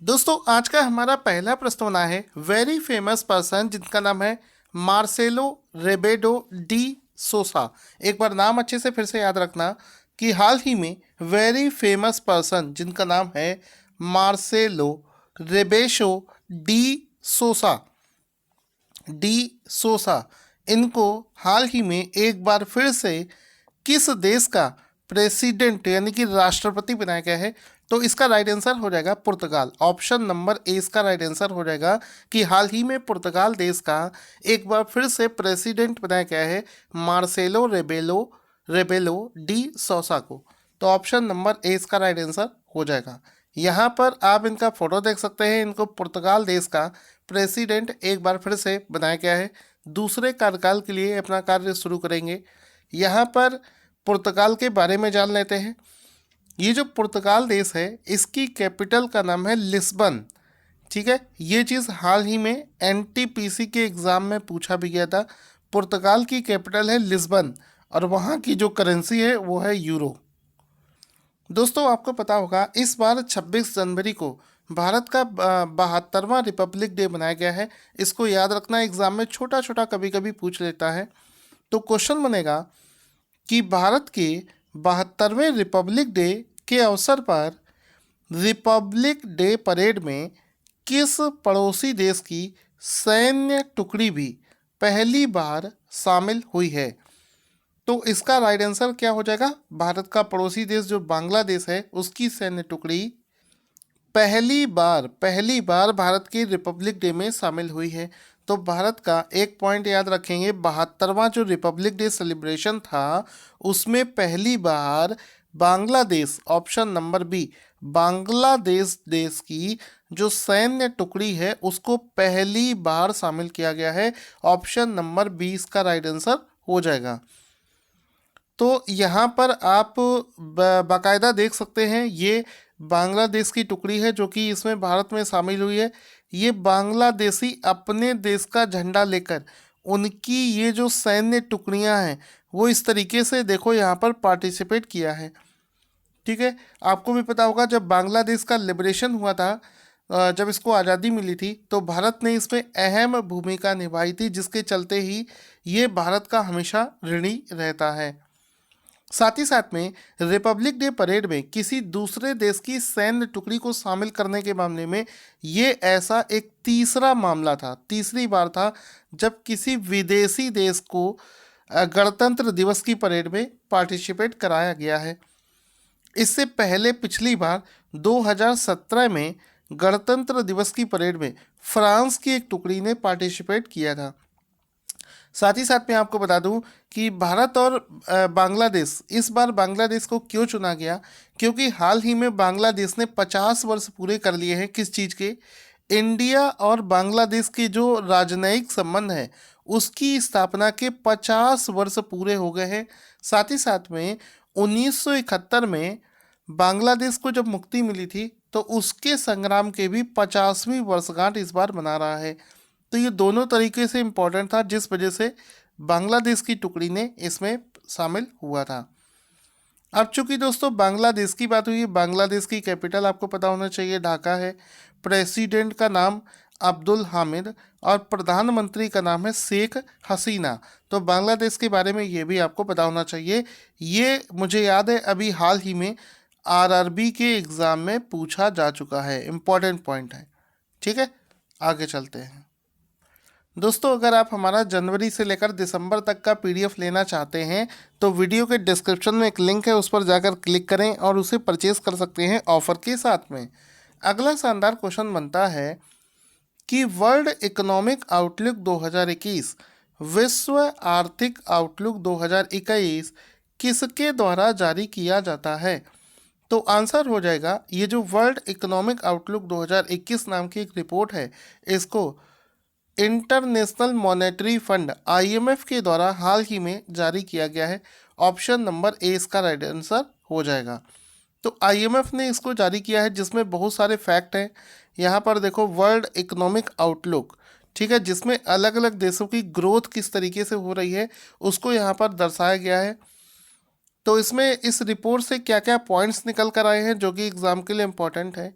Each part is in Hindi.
दोस्तों आज का हमारा पहला प्रश्न बना है वेरी फेमस पर्सन जिनका नाम है मार्सेलो रेबेडो डी सोसा। एक बार नाम अच्छे से फिर से याद रखना कि हाल ही में वेरी फेमस पर्सन जिनका नाम है मार्सेलो रेबेशो डी सोसा डी सोसा, इनको हाल ही में एक बार फिर से किस देश का प्रेसिडेंट यानी कि राष्ट्रपति बनाया गया है? तो इसका राइट आंसर हो जाएगा पुर्तगाल। ऑप्शन नंबर ए इसका राइट आंसर हो जाएगा कि हाल ही में पुर्तगाल देश का एक बार फिर से प्रेसिडेंट बनाया गया है मार्सेलो रेबेलो डी सोसा को। तो ऑप्शन नंबर ए इसका राइट आंसर हो जाएगा। यहाँ पर आप इनका फोटो देख सकते हैं। इनको पुर्तगाल देश का प्रेसिडेंट एक बार फिर से बनाया गया है। दूसरे कार्यकाल के लिए अपना कार्य शुरू करेंगे। यहाँ पर पुर्तगाल के बारे में जान लेते हैं। ये जो पुर्तगाल देश है इसकी कैपिटल का नाम है लिस्बन। ठीक है, ये चीज़ हाल ही में एनटीपीसी के एग्ज़ाम में पूछा भी गया था। पुर्तगाल की कैपिटल है लिस्बन और वहाँ की जो करेंसी है वो है यूरो। दोस्तों आपको पता होगा इस बार 26 जनवरी को भारत का 72वां रिपब्लिक डे मनाया गया है। इसको याद रखना, एग्ज़ाम में छोटा छोटा कभी कभी पूछ लेता है। तो क्वेश्चन बनेगा कि भारत के 72वें रिपब्लिक डे के अवसर पर रिपब्लिक डे परेड में किस पड़ोसी देश की सैन्य टुकड़ी भी पहली बार शामिल हुई है? तो इसका राइट आंसर क्या हो जाएगा? भारत का पड़ोसी देश जो बांग्लादेश है उसकी सैन्य टुकड़ी पहली बार भारत के रिपब्लिक डे में शामिल हुई है। तो भारत का एक पॉइंट याद रखेंगे, 72वां जो रिपब्लिक डे सेलिब्रेशन था उसमें पहली बार Bangladesh, option number B, Bangladesh देश की जो सैन्य टुकड़ी है उसको पहली बार शामिल किया गया है। ऑप्शन नंबर बी इसका राइट आंसर हो जाएगा। तो यहाँ पर आप बाकायदा देख सकते हैं ये बांग्लादेश की टुकड़ी है जो कि इसमें भारत में शामिल हुई है। ये बांग्लादेशी अपने देश का झंडा लेकर उनकी ये जो सैन्य टुकड़ियाँ हैं वो इस तरीके से देखो यहाँ पर पार्टिसिपेट किया है। ठीक है, आपको भी पता होगा जब बांग्लादेश का लिबरेशन हुआ था, जब इसको आज़ादी मिली थी तो भारत ने इसमें अहम भूमिका निभाई थी, जिसके चलते ही ये भारत का हमेशा ऋणी रहता है। साथ ही साथ में रिपब्लिक डे परेड में किसी दूसरे देश की सैन्य टुकड़ी को शामिल करने के मामले में ये ऐसा एक तीसरी बार था जब किसी विदेशी देश को गणतंत्र दिवस की परेड में पार्टिसिपेट कराया गया है। इससे पहले पिछली बार 2017 में गणतंत्र दिवस की परेड में फ्रांस की एक टुकड़ी ने पार्टिसिपेट किया था। साथ ही साथ मैं आपको बता दूं कि भारत और बांग्लादेश, इस बार बांग्लादेश को क्यों चुना गया? क्योंकि हाल ही में बांग्लादेश ने 50 वर्ष पूरे कर लिए हैं। किस चीज़ के? इंडिया और बांग्लादेश के जो राजनयिक संबंध है उसकी स्थापना के 50 वर्ष पूरे हो गए हैं। साथ ही साथ में 1971 में बांग्लादेश को जब मुक्ति मिली थी तो उसके संग्राम के भी 50वीं वर्षगांठ इस बार मना रहा है। तो ये दोनों तरीके से इम्पोर्टेंट था, जिस वजह से बांग्लादेश की टुकड़ी ने इसमें शामिल हुआ था। अब चूंकि दोस्तों बांग्लादेश की बात हुई, बांग्लादेश की कैपिटल आपको पता होना चाहिए ढाका है। प्रेसिडेंट का नाम अब्दुल हामिद और प्रधानमंत्री का नाम है शेख हसीना। तो बांग्लादेश के बारे में ये भी आपको पता होना चाहिए। ये मुझे याद है अभी हाल ही में आरआरबी के एग्ज़ाम में पूछा जा चुका है, इम्पॉर्टेंट पॉइंट है। ठीक है, आगे चलते हैं। दोस्तों अगर आप हमारा जनवरी से लेकर दिसंबर तक का पीडीएफ लेना चाहते हैं तो वीडियो के डिस्क्रिप्शन में एक लिंक है, उस पर जाकर क्लिक करें और उसे परचेज कर सकते हैं ऑफर के साथ में। अगला शानदार क्वेश्चन बनता है कि वर्ल्ड इकोनॉमिक आउटलुक 2021, विश्व आर्थिक आउटलुक 2021 किसके द्वारा जारी किया जाता है? तो आंसर हो जाएगा ये जो वर्ल्ड इकोनॉमिक आउटलुक 2021 नाम की एक रिपोर्ट है, इसको इंटरनेशनल मॉनेटरी फंड आईएमएफ के द्वारा हाल ही में जारी किया गया है। ऑप्शन नंबर ए इसका राइट आंसर हो जाएगा। तो आईएमएफ ने इसको जारी किया है जिसमें बहुत सारे फैक्ट हैं। यहाँ पर देखो वर्ल्ड इकोनॉमिक आउटलुक, ठीक है, जिसमें अलग अलग देशों की ग्रोथ किस तरीके से हो रही है उसको यहाँ पर दर्शाया गया है। तो इसमें इस रिपोर्ट से क्या क्या पॉइंट्स निकल कर आए हैं जो कि एग्ज़ाम के लिए इम्पोर्टेंट है।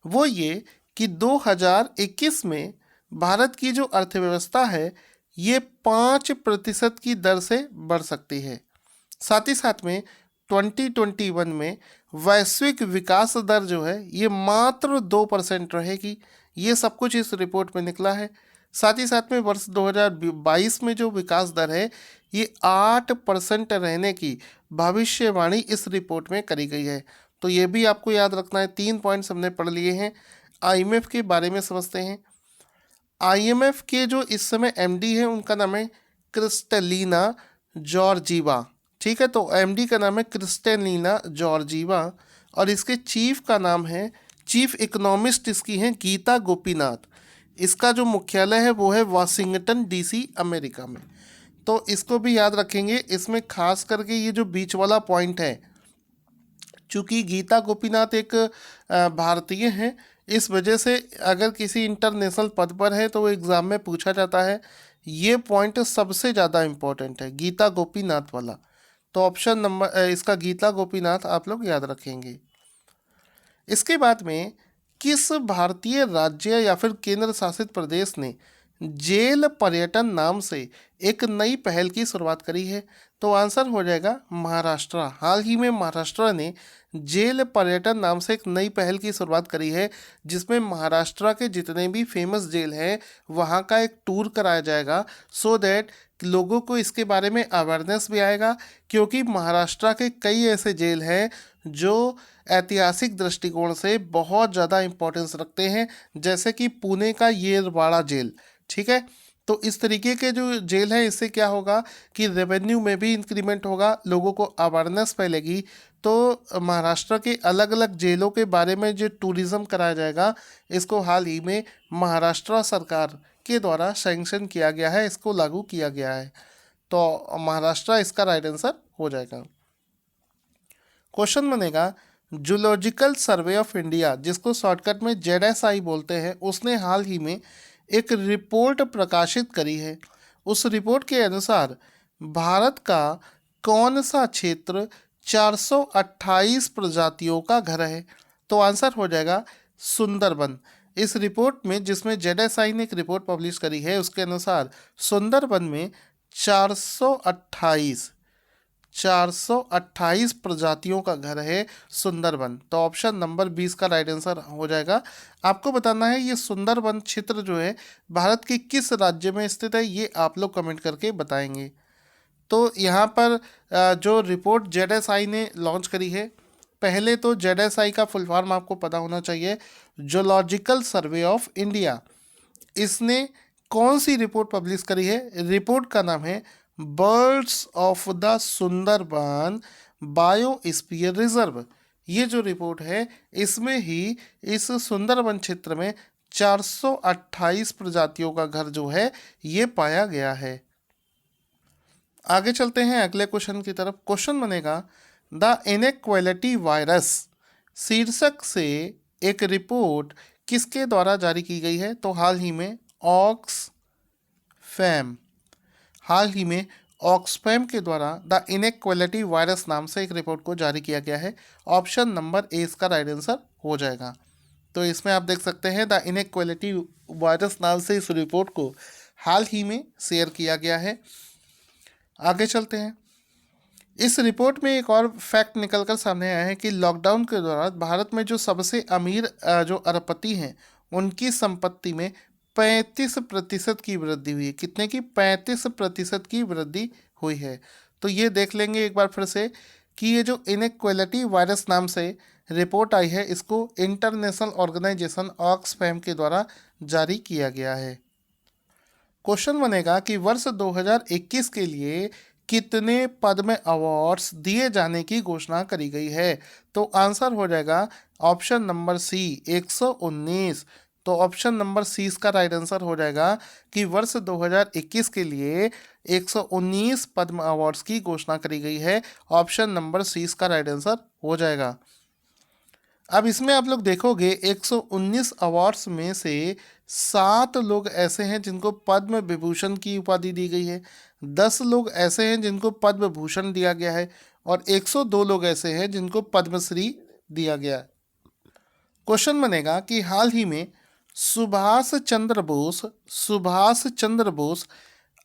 वो ये कि 2021 में भारत की जो अर्थव्यवस्था है ये 5% की दर से बढ़ सकती है। साथ ही साथ में 2021 में वैश्विक विकास दर जो है ये मात्र 2% रहेगी। ये सब कुछ इस रिपोर्ट में निकला है। साथ ही साथ में वर्ष 2022 में जो विकास दर है ये 8% रहने की भविष्यवाणी इस रिपोर्ट में करी गई है। तो ये भी आपको याद रखना है। 3 पॉइंट्स हमने पढ़ लिए हैं। आईएमएफ के बारे में समझते हैं। आईएमएफ के जो इस समय एमडी है उनका नाम है क्रिस्टलीना जॉर्जीवा। ठीक है, तो एमडी का नाम है क्रिस्टलीना जॉर्जीवा और इसके चीफ का नाम है, चीफ इकोनॉमिस्ट इसकी हैं गीता गोपीनाथ। इसका जो मुख्यालय है वो है वाशिंगटन डीसी अमेरिका में। तो इसको भी याद रखेंगे। इसमें खास करके ये जो बीच वाला पॉइंट है, चूँकि गीता गोपीनाथ एक भारतीय हैं, इस वजह से अगर किसी इंटरनेशनल पद पर है तो वो एग्ज़ाम में पूछा जाता है। ये पॉइंट सबसे ज़्यादा इम्पोर्टेंट है, गीता गोपीनाथ वाला। तो ऑप्शन नंबर इसका गीता गोपीनाथ आप लोग याद रखेंगे। इसके बाद में किस भारतीय राज्य या फिर केंद्र शासित प्रदेश ने जेल पर्यटन नाम से एक नई पहल की शुरुआत करी है? तो आंसर हो जाएगा महाराष्ट्र। हाल ही में महाराष्ट्र ने जेल पर्यटन नाम से एक नई पहल की शुरुआत करी है, जिसमें महाराष्ट्र के जितने भी फेमस जेल हैं वहाँ का एक टूर कराया जाएगा, सो दैट लोगों को इसके बारे में अवेयरनेस भी आएगा। क्योंकि महाराष्ट्र के कई ऐसे जेल हैं जो ऐतिहासिक दृष्टिकोण से बहुत ज़्यादा इम्पोर्टेंस रखते हैं, जैसे कि पुणे का येरवाड़ा जेल। ठीक है, तो इस तरीके के जो जेल है इससे क्या होगा कि रेवेन्यू में भी इंक्रीमेंट होगा, लोगों को अवेयरनेस फैलेगी। तो महाराष्ट्र के अलग अलग जेलों के बारे में जो टूरिज़्म कराया जाएगा, इसको हाल ही में महाराष्ट्र सरकार के द्वारा सैंक्शन किया गया है, इसको लागू किया गया है। तो महाराष्ट्र इसका राइट आंसर हो जाएगा। क्वेश्चन बनेगा, जूलॉजिकल सर्वे ऑफ इंडिया, जिसको शॉर्टकट में जेडएसआई बोलते हैं, उसने हाल ही में एक रिपोर्ट प्रकाशित करी है। उस रिपोर्ट के अनुसार भारत का कौन सा क्षेत्र 428 प्रजातियों का घर है? तो आंसर हो जाएगा सुंदरबन। इस रिपोर्ट में, जिसमें जेडएसआई ने एक रिपोर्ट पब्लिश करी है, उसके अनुसार सुंदरबन में 428 प्रजातियों का घर है सुंदरबन। तो ऑप्शन नंबर 20 का राइट आंसर हो जाएगा। आपको बताना है ये सुंदरबन क्षेत्र जो है भारत के किस राज्य में स्थित है, ये आप लोग कमेंट करके बताएंगे। तो यहाँ पर जो रिपोर्ट जेडएसआई ने लॉन्च करी है, पहले तो जेडएसआई का फुल फॉर्म आपको पता होना चाहिए, जूलॉजिकल सर्वे ऑफ इंडिया। इसने कौन सी रिपोर्ट पब्लिश करी है? रिपोर्ट का नाम है birds of the Sundarban biosphere reserve. ये जो रिपोर्ट है इसमें ही इस सुंदरबन क्षेत्र में 428 प्रजातियों का घर जो है ये पाया गया है। आगे चलते हैं अगले क्वेश्चन की तरफ। क्वेश्चन बनेगा, द इनइक्वालिटी वायरस शीर्षक से एक रिपोर्ट किसके द्वारा जारी की गई है? तो हाल ही में ऑक्सफैम के द्वारा द इनइक्वालिटी वायरस नाम से एक रिपोर्ट को जारी किया गया है। ऑप्शन नंबर ए इसका राइट आंसर हो जाएगा। तो इसमें आप देख सकते हैं द इनइक्वालिटी वायरस नाम से इस रिपोर्ट को हाल ही में शेयर किया गया है। आगे चलते हैं। इस रिपोर्ट में एक और फैक्ट निकलकर सामने आया है कि लॉकडाउन के दौरान भारत में जो सबसे अमीर जो अरबपति हैं उनकी संपत्ति में 35% की वृद्धि हुई है। कितने की? 35% की वृद्धि हुई है। तो ये देख लेंगे एक बार फिर से कि ये जो इनइक्वालिटी वायरस नाम से रिपोर्ट आई है, इसको इंटरनेशनल ऑर्गेनाइजेशन ऑक्सफैम के द्वारा जारी किया गया है। क्वेश्चन बनेगा कि वर्ष 2021 के लिए कितने पद्म अवार्ड्स दिए जाने की घोषणा करी गई है? तो आंसर हो जाएगा ऑप्शन नंबर सी 119। तो ऑप्शन नंबर सी इसका राइट आंसर हो जाएगा कि वर्ष 2021 के लिए 119 पद्म अवार्ड्स की घोषणा करी गई है। ऑप्शन नंबर सी इसका राइट आंसर हो जाएगा। अब इसमें आप लोग देखोगे 119 अवार्ड्स में से 7 लोग ऐसे हैं जिनको पद्म विभूषण की उपाधि दी गई है, 10 लोग ऐसे हैं जिनको पद्म भूषण दिया गया है और 102 लोग ऐसे हैं जिनको पद्मश्री दिया गया है। क्वेश्चन बनेगा कि हाल ही में सुभाष चंद्र बोस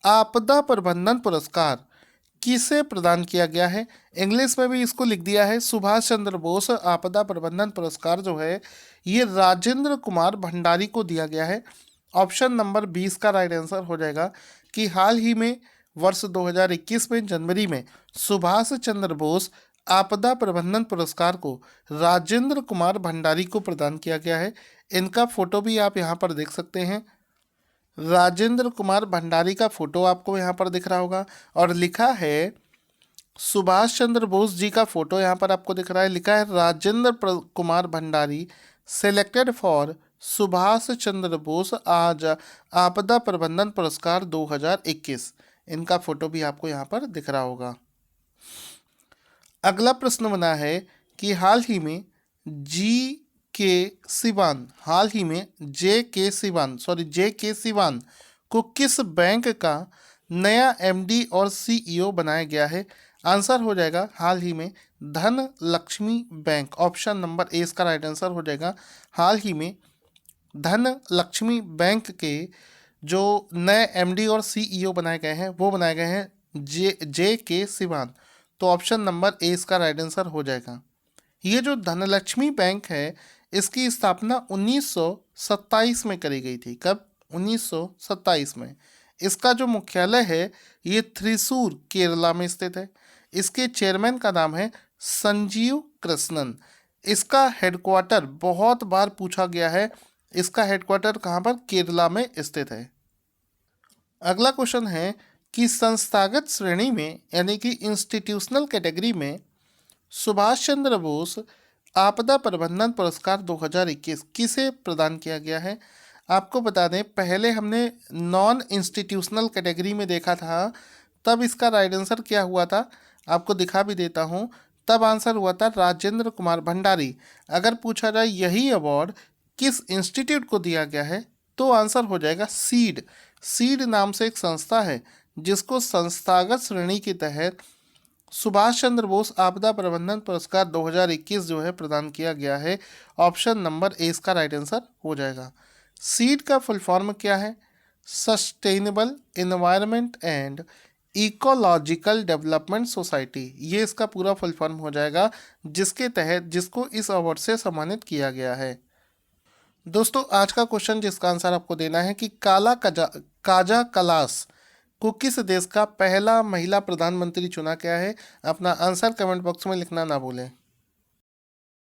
आपदा प्रबंधन पुरस्कार किसे प्रदान किया गया है। इंग्लिश में भी इसको लिख दिया है, सुभाष चंद्र बोस आपदा प्रबंधन पुरस्कार जो है ये राजेंद्र कुमार भंडारी को दिया गया है। ऑप्शन नंबर 20 का राइट आंसर हो जाएगा कि हाल ही में वर्ष 2021 में जनवरी में सुभाष चंद्र बोस आपदा प्रबंधन पुरस्कार को राजेंद्र कुमार भंडारी को प्रदान किया गया है। इनका फोटो भी आप यहाँ पर देख सकते हैं। राजेंद्र कुमार भंडारी का फोटो आपको यहाँ पर दिख रहा होगा और लिखा है सुभाष चंद्र बोस जी का फोटो यहाँ पर आपको दिख रहा है, लिखा है राजेंद्र कुमार भंडारी सेलेक्टेड फॉर सुभाष चंद्र बोस आज आपदा प्रबंधन पुरस्कार 2021। इनका फोटो भी आपको यहाँ पर दिख रहा होगा। अगला प्रश्न बना है कि हाल ही में जे के सिवान को किस बैंक का नया एमडी और सीईओ बनाया गया है। आंसर हो जाएगा हाल ही में धन Lakshmi bank. Option number A इसका राइट आंसर हो जाएगा। हाल ही में धन लक्ष्मी बैंक के जो नए एमडी और सीईओ बनाए गए हैं वो बनाए गए हैं जे के सिवान। तो ऑप्शन नंबर ए इसका राइट आंसर हो जाएगा। ये जो धनलक्ष्मी बैंक है इसकी स्थापना 1927 में करी गई थी। कब? 1927 में। इसका जो मुख्यालय है ये थ्रिसूर केरला में स्थित है। इसके चेयरमैन का नाम है संजीव कृष्णन। इसका हेडक्वार्टर बहुत बार पूछा गया है, इसका हेडक्वार्टर कहाँ पर? केरला में स्थित है। अगला क्वेश्चन है कि संस्थागत श्रेणी में यानी कि इंस्टीट्यूशनल कैटेगरी में सुभाष चंद्र बोस आपदा प्रबंधन पुरस्कार 2021 किसे प्रदान किया गया है। आपको बता दें पहले हमने नॉन इंस्टीट्यूशनल कैटेगरी में देखा था, तब इसका राइट आंसर क्या हुआ था आपको दिखा भी देता हूँ। तब आंसर हुआ था राजेंद्र कुमार भंडारी। अगर पूछा जाए यही अवार्ड किस इंस्टीट्यूट को दिया गया है तो आंसर हो जाएगा सीड। सीड नाम से एक संस्था है जिसको संस्थागत श्रेणी के तहत सुभाष चंद्र बोस आपदा प्रबंधन पुरस्कार 2021 जो है प्रदान किया गया है। ऑप्शन नंबर ए इसका राइट आंसर हो जाएगा। सीड का फुल फॉर्म क्या है? Sustainable environment and ecological development society. ये इसका पूरा फुल फॉर्म हो जाएगा जिसके तहत जिसको इस अवार्ड से सम्मानित किया गया है। दोस्तों आज का क्वेश्चन जिसका आंसर आपको देना है कि काजा कलास को किस देश का पहला महिला प्रधानमंत्री चुना गया है। अपना आंसर कमेंट बॉक्स में लिखना ना भूलें।